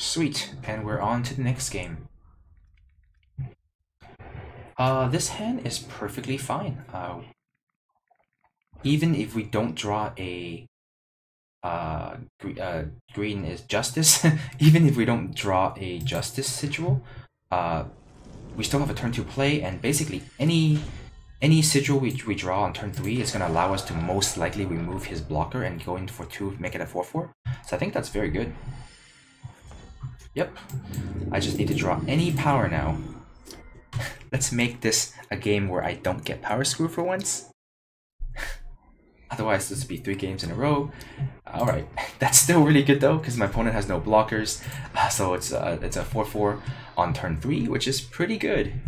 Sweet, and we're on to the next game. This hand is perfectly fine. Even if we don't draw a green is justice, even if we don't draw a justice sigil, we still have a turn 2 play, and basically any sigil we draw on turn 3 is going to allow us to most likely remove his blocker and go in for 2, make it a 4/4. So I think that's very good. Yep, I just need to draw any power now. Let's make this a game where I don't get power screw for once. Otherwise, this would be 3 games in a row. Alright, that's still really good though, because my opponent has no blockers. So it's a 4/4 on turn 3, which is pretty good.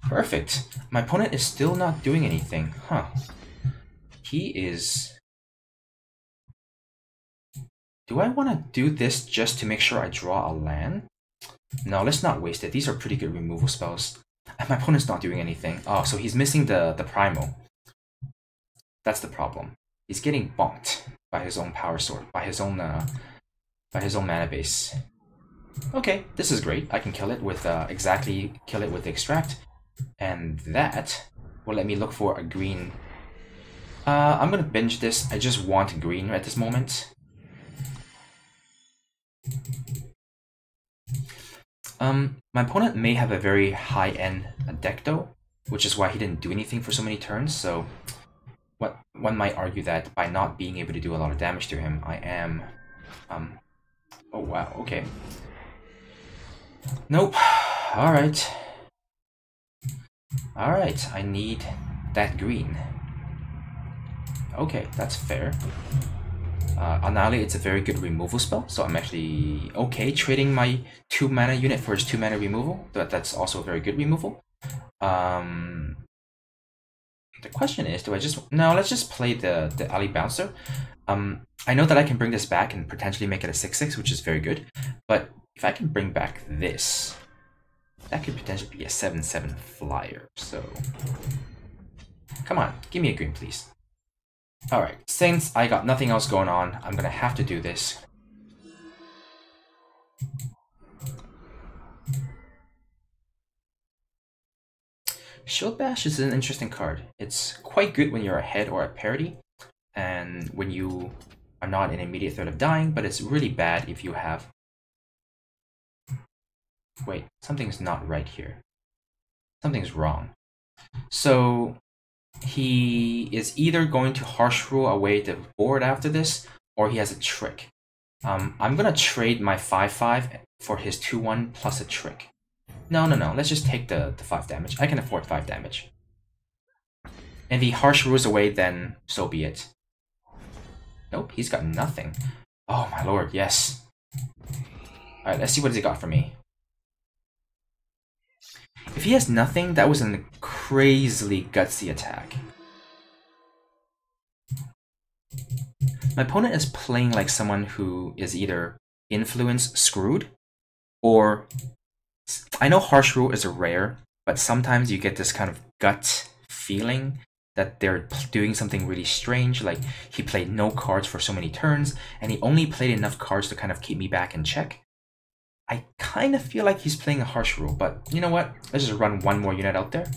Perfect. My opponent is still not doing anything. Huh. He is... Do I want to do this just to make sure I draw a land? No, let's not waste it. These are pretty good removal spells. And my opponent's not doing anything. Oh, so he's missing the primal. That's the problem. He's getting bonked by his own power sword, by his own mana base. Okay, this is great. I can kill it with kill it with extract, and that will let me look for a green. I'm gonna binge this. I just want green at this moment. My opponent may have a very high-end deck though, which is why he didn't do anything for so many turns. So one might argue that by not being able to do a lot of damage to him, I am... oh wow, okay. Nope. Alright. Alright, I need that green. Okay, that's fair. Annihilate, it's a very good removal spell, so I'm actually okay trading my 2 mana unit for his 2 mana removal. That's also a very good removal. The question is, do I just... No, let's just play the alley bouncer. I know that I can bring this back and potentially make it a 6/6, which is very good. But if I can bring back this, that could potentially be a 7/7 flyer. So, come on, give me a green, please. Alright, since I got nothing else going on, I'm gonna have to do this. Shield Bash is an interesting card. It's quite good when you're ahead or at parity, and when you are not in immediate threat of dying, but it's really bad if you have... Wait, something's not right here. Something's wrong. So, he is either going to Harsh Rule away the board after this, or he has a trick. I'm gonna trade my 5/5 for his 2/1 plus a trick. No, let's just take the 5 damage. I can afford 5 damage. If he Harsh Rules away, then so be it. Nope, he's got nothing. Oh my lord, yes. Alright, let's see what he got for me. If he has nothing, that was a crazily gutsy attack. My opponent is playing like someone who is either influence screwed, or... I know Harsh Rule is a rare, but sometimes you get this kind of gut feeling that they're doing something really strange, like he played no cards for so many turns, and he only played enough cards to kind of keep me back in check. I kind of feel like he's playing a Harsh Rule, but you know what? Let's just run one more unit out there,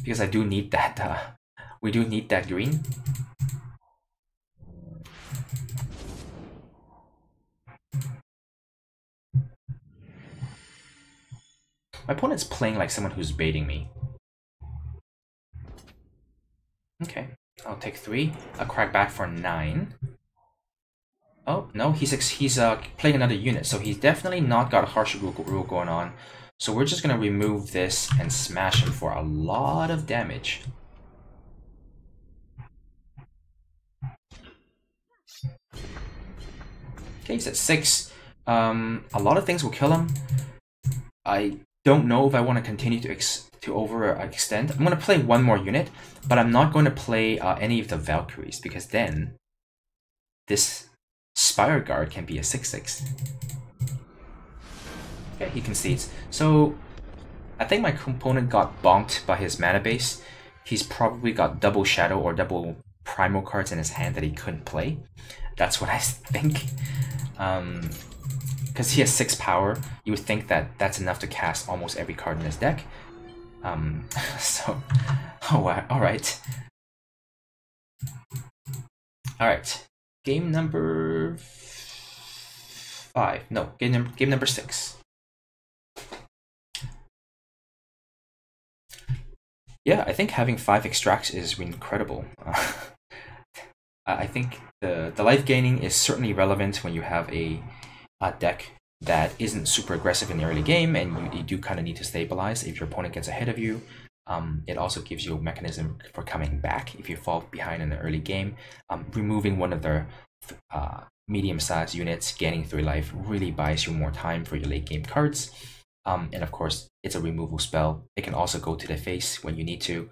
because I do need that, we do need that green. My opponent's playing like someone who's baiting me. Okay, I'll take 3. I'll crack back for 9. Oh, no, he's playing another unit, so he's definitely not got a Harsh Rule going on. So we're just going to remove this and smash him for a lot of damage. Okay, he's at 6. A lot of things will kill him. I don't know if I want to continue to overextend. I'm going to play one more unit, but I'm not going to play any of the Valkyries, because then this Spire Guard can be a 6/6. Okay, he concedes. So I think my opponent got bonked by his mana base. He's probably got double Shadow or double Primal cards in his hand that he couldn't play. That's what I think. because he has 6 power, you would think that that's enough to cast almost every card in his deck. So, oh, all right. All right, game number 5. No, game number 6. Yeah, I think having 5 extracts is incredible. I think the life gaining is certainly relevant when you have a deck that isn't super aggressive in the early game, and you do kind of need to stabilize if your opponent gets ahead of you. It also gives you a mechanism for coming back if you fall behind in the early game. Removing one of their medium-sized units, gaining 3 life, really buys you more time for your late game cards. And of course, it's a removal spell. It can also go to the face when you need to.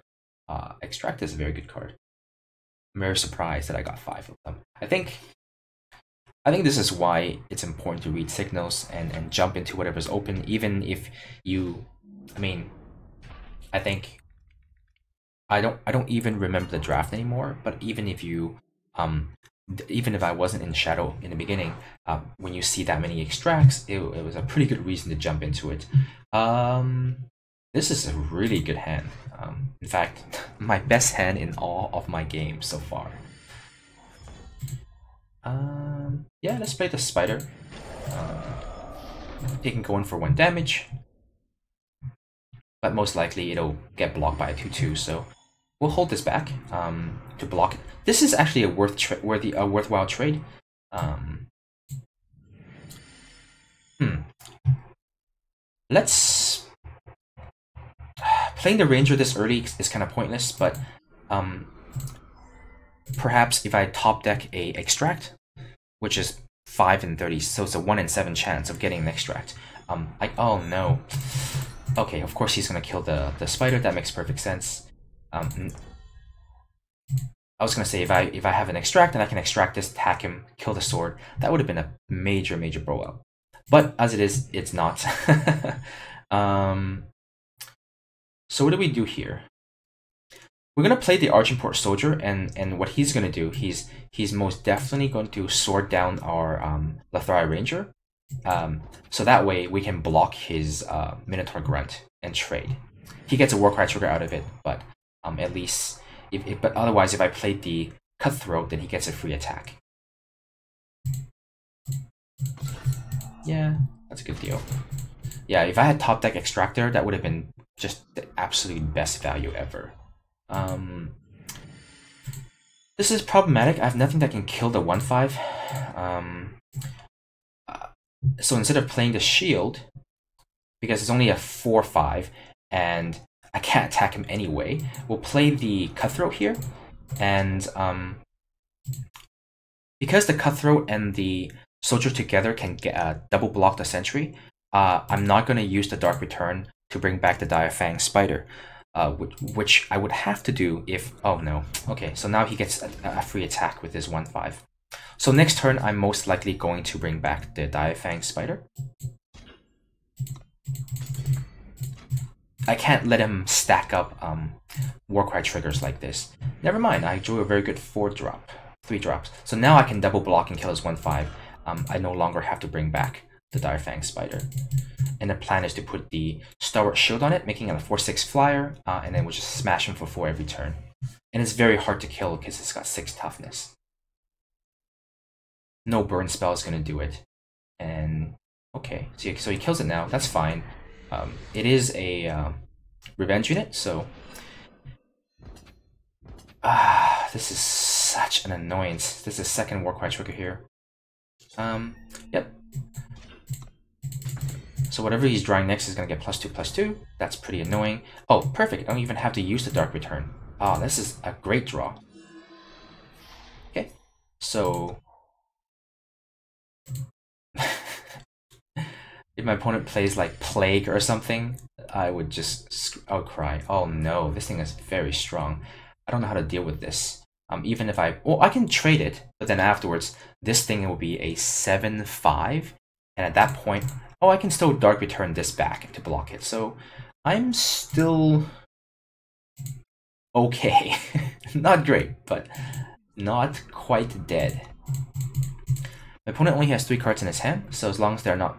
Extract is a very good card. I'm very surprised that I got 5 of them. I think this is why it's important to read signals and jump into whatever's open, even if you, I mean, I think I don't even remember the draft anymore, but even if you even if I wasn't in Shadow in the beginning, when you see that many extracts, it was a pretty good reason to jump into it. This is a really good hand. In fact, my best hand in all of my games so far. Yeah, let's play the spider. It can go in for 1 damage, but most likely it'll get blocked by a 2/2. So we'll hold this back to block it. This is actually a worthwhile trade. Let's playing the ranger this early is kind of pointless, but perhaps if I top deck a extract, which is 5 and 30, so it's a 1 in 7 chance of getting an extract. Oh no. Okay, of course he's gonna kill the spider. That makes perfect sense. I was gonna say if I have an extract and I can extract this, attack him, kill the sword, that would have been a major blowout. But as it is, it's not. So what do we do here? We're gonna play the Argentport Soldier, and what he's gonna do, he's most definitely going to sword down our Lathari Ranger. So that way we can block his Minotaur Grunt and trade. He gets a Warcry trigger out of it, but at least but otherwise if I played the Cutthroat, then he gets a free attack. Yeah, that's a good deal. Yeah, if I had top deck Extractor, that would have been just the absolute best value ever. This is problematic. I have nothing that can kill the 1/5. So instead of playing the shield, because it's only a 4/5 and I can't attack him anyway, we'll play the Cutthroat here. And because the Cutthroat and the Soldier together can get double block the Sentry, I'm not going to use the Dark Return to bring back the Diafang Spider, which I would have to do if... Oh no. Okay, so now he gets a free attack with his 1/5. So next turn, I'm most likely going to bring back the Diafang Spider. I can't let him stack up Warcry triggers like this. Never mind, I drew a very good 4-drop, 3 drops. So now I can double block and kill his 1/5. I no longer have to bring back the Direfang Spider. And the plan is to put the Stalwart Shield on it, making it a 4/6 flyer, and then we'll just smash him for 4 every turn. And it's very hard to kill because it's got 6 toughness. No burn spell is going to do it. And okay, so he kills it now. That's fine. It is a revenge unit, so this is such an annoyance. This is second Warcry trigger here. Yep. So whatever he's drawing next is gonna get +2/+2. That's pretty annoying. Oh, perfect. I don't even have to use the Dark Return. Ah, this is a great draw. Okay, so if my opponent plays like Plague or something, I would just cry. Oh no, this thing is very strong. I don't know how to deal with this. Even if I can trade it, but then afterwards, this thing will be a 7/5, and at that point, I can still Dark Return this back to block it. So I'm still okay. Not great, but not quite dead. My opponent only has 3 cards in his hand, so as long as they're not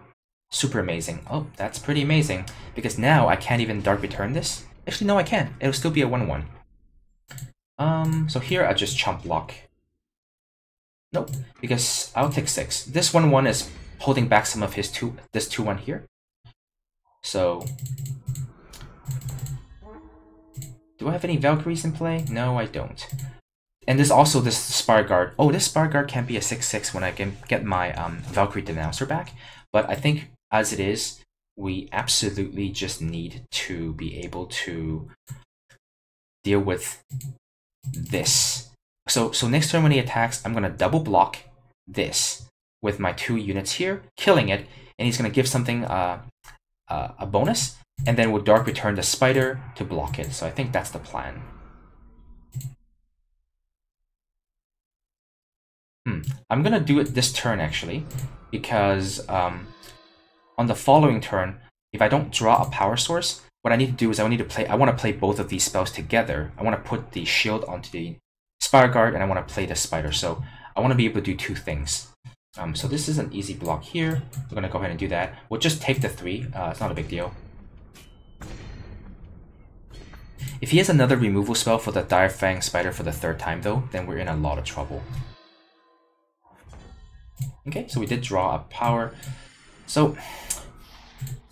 super amazing. Oh, that's pretty amazing, because now I can't even Dark Return this. Actually, no, I can. It'll still be a 1/1. So here I just chump block. Nope, because I'll take 6. This 1/1 is holding back some of his this 2/1 here. So, do I have any Valkyries in play? No, I don't. And this also this Spire Guard. Oh, this Spire Guard can be a 6/6 when I can get my Valkyrie Denouncer back. But I think as it is, we absolutely just need to be able to deal with this. So next turn when he attacks, I'm gonna double block this with my 2 units here, killing it, and he's gonna give something a bonus, and then we'll Dark Return the Spider to block it. So I think that's the plan. I'm gonna do it this turn actually, because on the following turn, if I don't draw a power source, what I need to do is I want to play both of these spells together. I want to put the shield onto the Spire Guard, and I want to play the Spider. So I want to be able to do 2 things. So this is an easy block here. We're gonna go ahead and do that. We'll just take the 3. It's not a big deal. If he has another removal spell for the Dire Fang Spider for the 3rd time though, then we're in a lot of trouble. Okay, so we did draw a power. So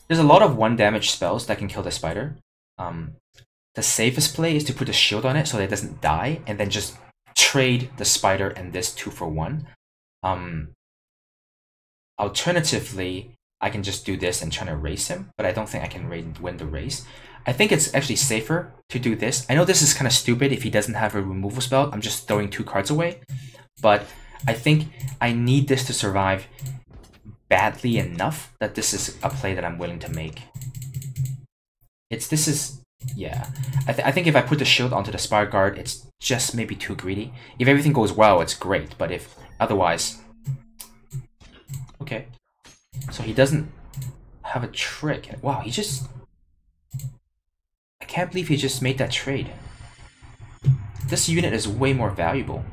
there's a lot of 1 damage spells that can kill the spider. The safest play is to put a shield on it so that it doesn't die, and then just trade the spider and this 2 for 1. Alternatively, I can just do this and try to race him, but I don't think I can win the race. I think it's actually safer to do this. I know this is kind of stupid if he doesn't have a removal spell. I'm just throwing 2 cards away, but I think I need this to survive badly enough that this is a play that I'm willing to make. Yeah. I think if I put the shield onto the Spire Guard, it's just maybe too greedy. If everything goes well, it's great, but if otherwise... Okay. So he doesn't have a trick. Wow, he just... I can't believe he just made that trade. This unit is way more valuable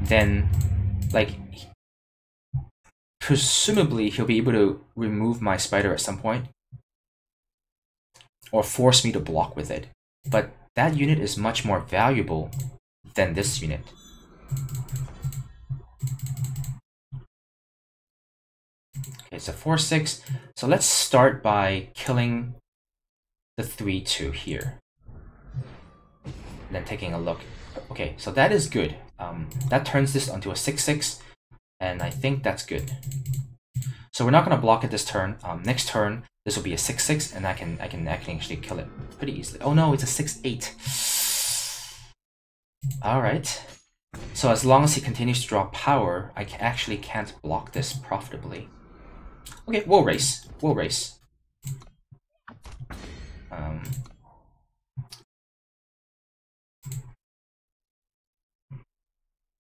than... Like, presumably he'll be able to remove my spider at some point, or force me to block with it. But that unit is much more valuable than this unit. Okay, it's a 4/6. So let's start by killing the 3/2 here. And then taking a look. Okay, so that is good. That turns this onto a 6/6, and I think that's good. So we're not going to block it this turn. Next turn, this will be a 6/6, and I can actually kill it pretty easily. Oh no, it's a 6/8. All right. So as long as he continues to draw power, I actually can't block this profitably. Okay, we'll race. We'll race.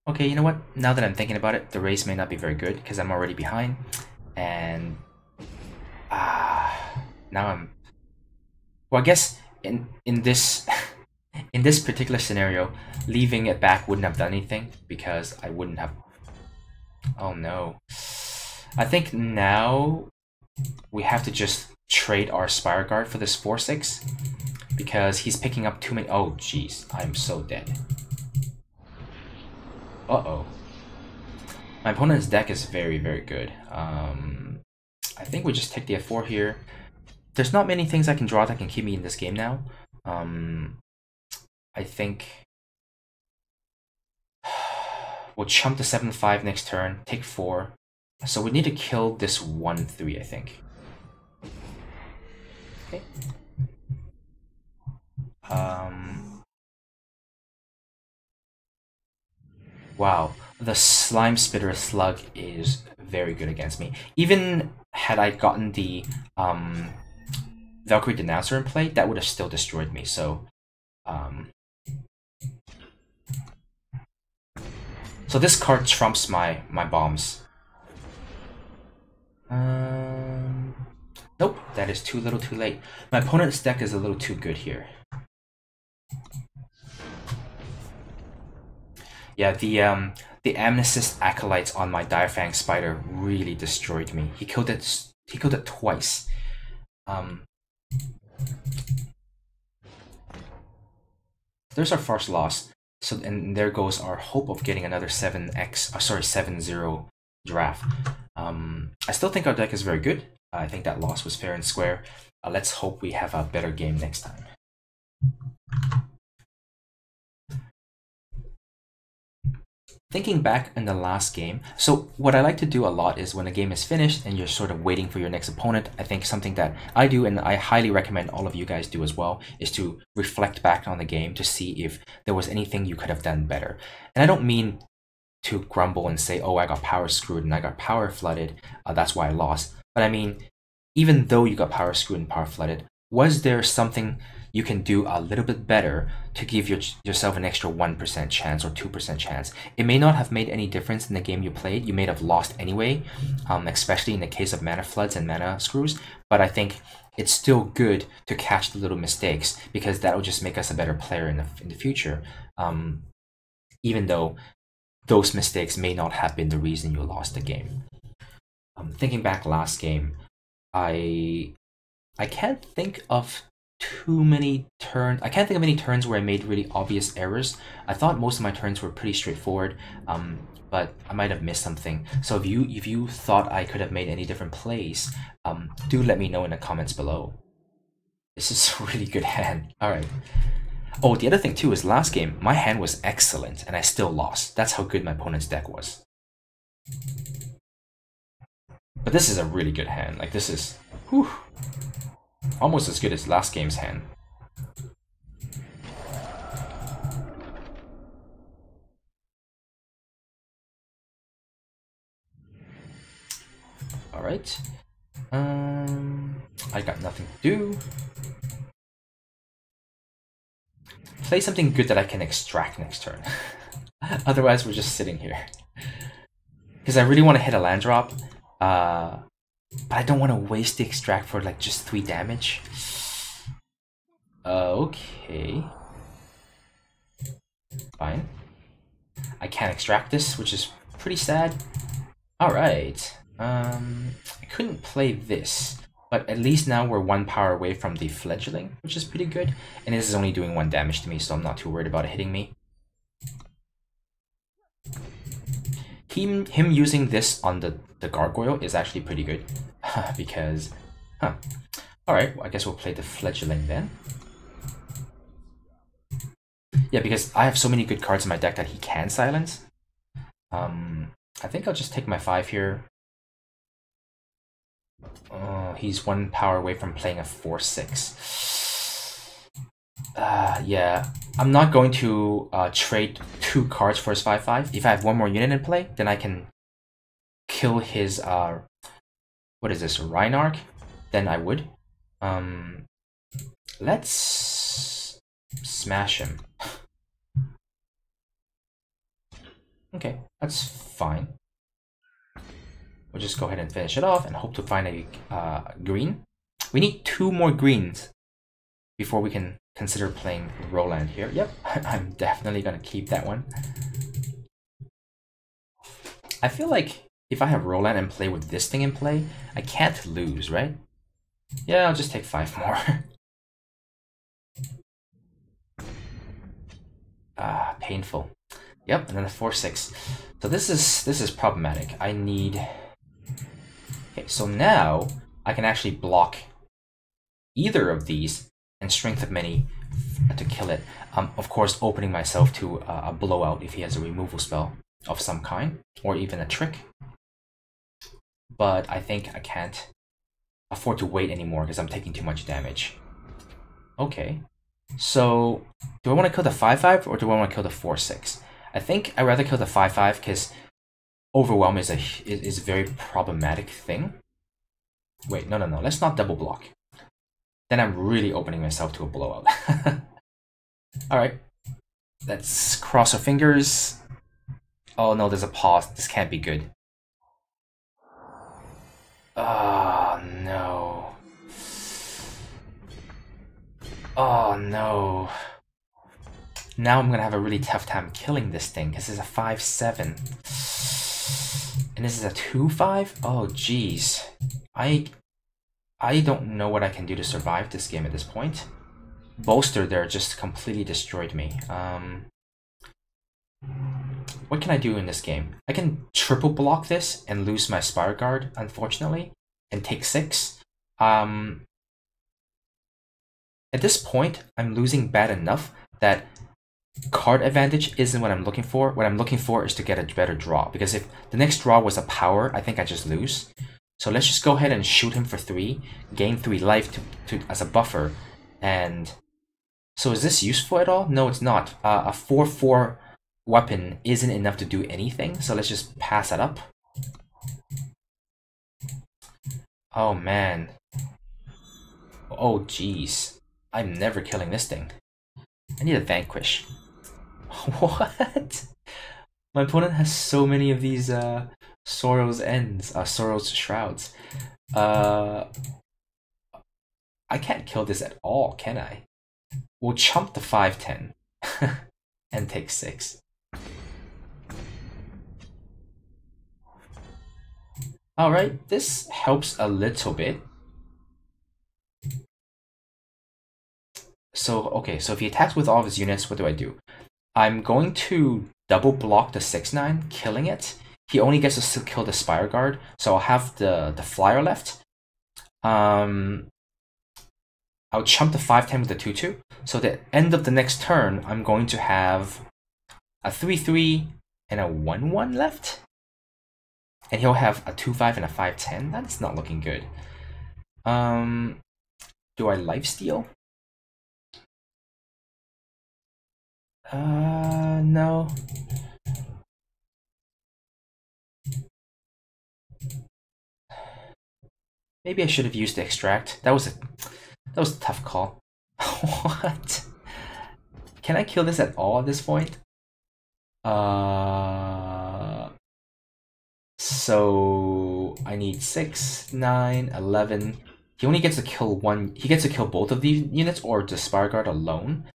Okay, you know what? Now that I'm thinking about it, the race may not be very good because I'm already behind, and now I'm. Well, I guess in this in this particular scenario, leaving it back wouldn't have done anything because I wouldn't have. Oh no! I think now we have to just trade our Spire Guard for this 4/6 because he's picking up too many. Oh jeez, I'm so dead. Uh-oh. My opponent's deck is very, very good. I think we just take the F4 here. There's not many things I can draw that can keep me in this game now. I think we'll chump the 7/5 next turn, take 4. So we need to kill this 1/3, I think. Okay. Wow, the Slime Spitter Slug is very good against me. Even had I gotten the Valkyrie Denouncer in play, that would have still destroyed me. So, so this card trumps my bombs. Nope, that is too little, too late. My opponent's deck is a little too good here. Yeah, the Amnesis Acolytes on my Direfang Spider really destroyed me. He killed it. He killed it twice. There's our first loss. So and there goes our hope of getting another 7-0 draft. I still think our deck is very good. I think that loss was fair and square. Let's hope we have a better game next time. Thinking back in the last game, so what I like to do a lot is when a game is finished and you're sort of waiting for your next opponent, I think something that I do and I highly recommend all of you guys do as well is to reflect back on the game to see if there was anything you could have done better. And I don't mean to grumble and say, oh, I got power screwed and I got power flooded, that's why I lost. But I mean, even though you got power screwed and power flooded, was there something you can do a little bit better to give yourself an extra 1% chance or 2% chance? It may not have made any difference in the game you played. You may have lost anyway, especially in the case of mana floods and mana screws. But I think it's still good to catch the little mistakes because that will just make us a better player in the future. Even though those mistakes may not have been the reason you lost the game. Thinking back last game, I can't think of too many turns. I can't think of any turns where I made really obvious errors. I thought most of my turns were pretty straightforward, but I might have missed something. So if you thought I could have made any different plays, do let me know in the comments below. This is a really good hand. All right. Oh, the other thing too is last game my hand was excellent and I still lost. That's how good my opponent's deck was. But this is a really good hand. Like this is, whew, almost as good as last game's hand. All right. I got nothing to do. Play something good that I can extract next turn. Otherwise, we're just sitting here. Because I really want to hit a land drop. But I don't want to waste the extract for like just 3 damage. Okay. Fine. I can't extract this, which is pretty sad. Alright. I couldn't play this. But at least now we're 1 power away from the fledgling, which is pretty good. And this is only doing 1 damage to me, so I'm not too worried about it hitting me. Him using this on the gargoyle is actually pretty good. Because, Alright, well, I guess we'll play the fledgling then. Yeah, because I have so many good cards in my deck that he can silence. I think I'll just take my 5 here. He's 1 power away from playing a 4/6. Yeah, I'm not going to trade 2 cards for his 5/5. If I have 1 more unit in play, then I can kill his what is this, Reinarch? Then I would. Let's smash him. Okay, that's fine. We'll just go ahead and finish it off and hope to find a green. We need 2 more greens before we can consider playing Roland here. Yep, I'm definitely going to keep that one. I feel like if I have Roland and play with this thing in play, I can't lose, right? Yeah, I'll just take 5 more. Painful. Yep, and then a 4/6. So this is problematic. I need... Okay, so now I can actually block either of these and Strength of Many to kill it. Of course, opening myself to a blowout if he has a removal spell of some kind, or even a trick. But I think I can't afford to wait anymore because I'm taking too much damage. Okay, so do I want to kill the 5/5 or do I want to kill the 4/6? I think I'd rather kill the 5/5 because Overwhelm is a very problematic thing. Wait, no. Let's not double block. Then I'm really opening myself to a blowout. Alright. Let's cross our fingers. Oh no, there's a pause. This can't be good. Oh no. Oh no. Now I'm gonna have a really tough time killing this thing because it's a 5/7. And this is a 2/5? Oh jeez. I don't know what I can do to survive this game at this point. Bolster there just completely destroyed me. What can I do in this game? I can triple block this and lose my Spire Guard, unfortunately, and take 6. At this point, I'm losing bad enough that card advantage isn't what I'm looking for. What I'm looking for is to get a better draw, because if the next draw was a power, I think I just lose. So let's just go ahead and shoot him for 3, gain 3 life as a buffer. And so is this useful at all? No, it's not. A 4/4 weapon isn't enough to do anything, so let's just pass that up. Oh man. Oh jeez. I'm never killing this thing. I need a Vanquish. What? My opponent has so many of these Sorrow's Ends, Sorrow's Shrouds. I can't kill this at all, can I? We'll chump the 5/10 and take 6. Alright, this helps a little bit. So, okay, so if he attacks with all of his units, what do? I'm going to double block the 6/9, killing it. He only gets to kill the Spire Guard, so I'll have the flyer left. I'll chump the 5/10 with the 2/2. So at the end of the next turn, I'm going to have a 3/3 and a 1/1 left. And he'll have a 2/5 and a 5/10. That's not looking good. Do I lifesteal? No. Maybe I should have used the extract. That was a tough call. What? Can I kill this at all at this point? So I need 6, 9, 11. He only gets to kill one. He gets to kill both of these units or the Spire Guard alone,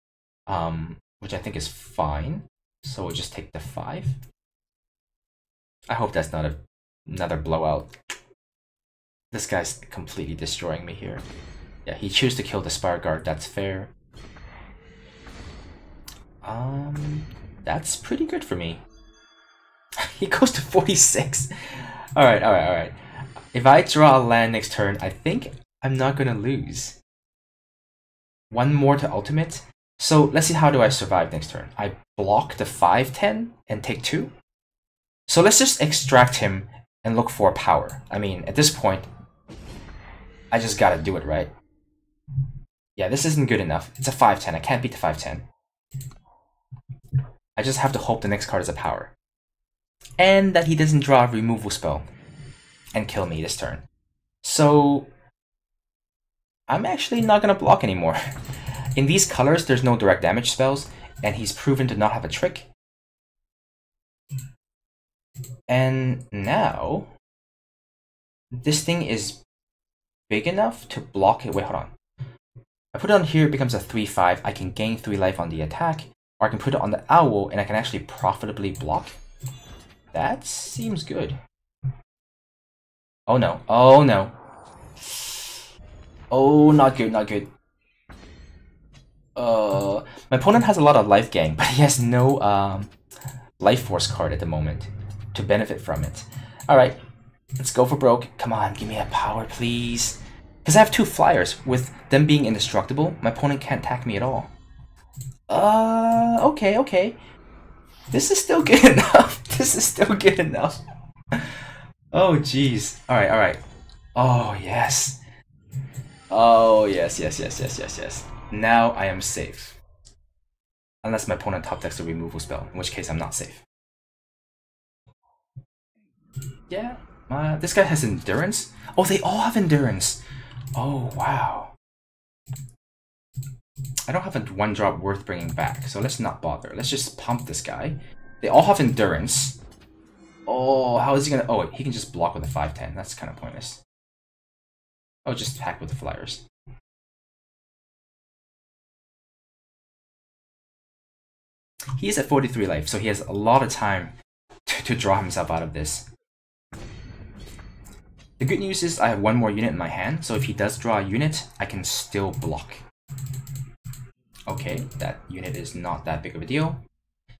which I think is fine. So we'll just take the 5. I hope that's not another blowout. This guy's completely destroying me here. Yeah, he chose to kill the Spire Guard. That's fair. That's pretty good for me. He goes to 46. Alright. If I draw a land next turn, I think I'm not gonna lose. One more to ultimate. So let's see, how do I survive next turn? I block the 5/10 and take 2. So let's just extract him and look for power. I mean, at this point, I just gotta do it, right? Yeah, this isn't good enough. It's a 5/10. I can't beat the 5/10. I just have to hope the next card is a power. And that he doesn't draw a removal spell and kill me this turn. So I'm actually not gonna block anymore. In these colors, there's no direct damage spells, and he's proven to not have a trick. And now this thing is big enough to block it. Wait, hold on. I put it on here, it becomes a 3/5. I can gain 3 life on the attack, or I can put it on the owl and I can actually profitably block. That seems good. Oh no. Oh no. Oh, not good, not good. My opponent has a lot of life gain, but he has no life force card at the moment to benefit from it. Alright, let's go for broke. Come on, give me a power, please. Because I have 2 flyers. With them being indestructible, my opponent can't attack me at all. Okay. This is still good enough. This is still good enough. Oh, jeez. Alright. Oh, yes. Oh, yes. Now I am safe. Unless my opponent top decks a removal spell, in which case I'm not safe. Yeah, this guy has endurance. Oh, they all have endurance. Oh, wow. I don't have a 1-drop worth bringing back, so let's not bother. Let's just pump this guy. They all have endurance. Oh, how is he gonna... Oh, he can just block with a 5/10. That's kind of pointless. Oh, just attack with the flyers. He's at 43 life, so he has a lot of time to draw himself out of this. The good news is I have one more unit in my hand, so if he does draw a unit, I can still block. Okay, that unit is not that big of a deal.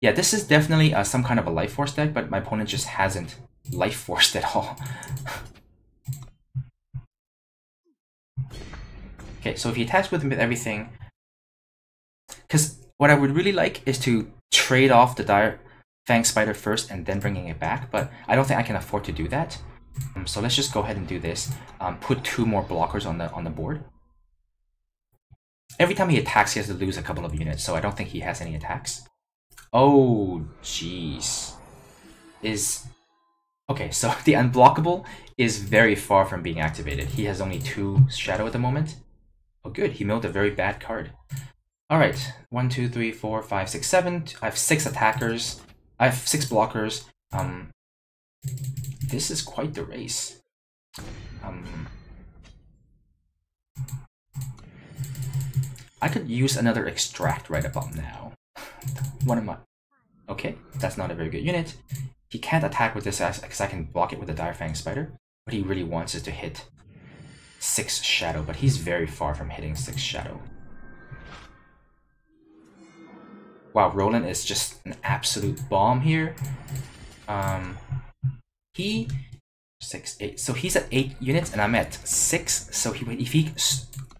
Yeah, this is definitely some kind of a life force deck, but my opponent just hasn't life forced at all. Okay, so if he attacks with everything, because what I would really like is to trade off the Dire Fang Spider first and then bringing it back, but I don't think I can afford to do that. So let's just go ahead and do this. Put 2 more blockers on the board. Every time he attacks, he has to lose a couple of units, so I don't think he has any attacks. Oh, jeez. Okay, so the unblockable is very far from being activated. He has only 2 shadow at the moment. Oh, good. He milled a very bad card. All right, 1, 2, 3, 4, 5, 6, 7. I have 6 attackers. I have 6 blockers. This is quite the race. I could use another extract right about now. What am I? Okay, that's not a very good unit. He can't attack with this because I can block it with the Dire Fang Spider. What he really wants is to hit 6 shadow, but he's very far from hitting 6 shadow. Wow, Roland is just an absolute bomb here. He 6, 8. So he's at 8 units and I'm at 6. So if he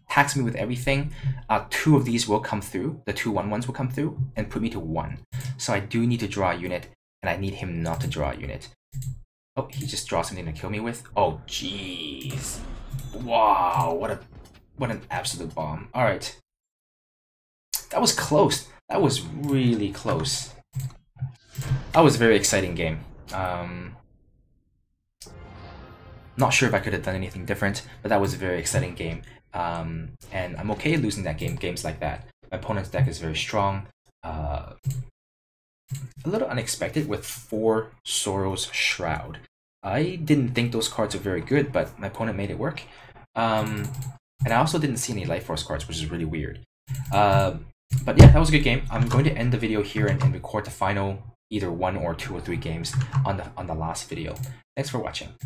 attacks me with everything, 2 of these will come through. The 2 1/1s will come through and put me to 1. So I do need to draw a unit, and I need him not to draw a unit. Oh, he just draws something to kill me with. Oh, jeez. Wow, what an absolute bomb. All right, that was close. That was really close. That was a very exciting game. Not sure if I could have done anything different, but that was a very exciting game. And I'm okay losing that games like that. My opponent's deck is very strong. A little unexpected with 4 Sorrow's Shroud. I didn't think those cards were very good, but my opponent made it work. And I also didn't see any Life Force cards, which is really weird. But yeah, that was a good game. I'm going to end the video here and record the final either 1 or 2 or 3 games on the last video. Thanks for watching.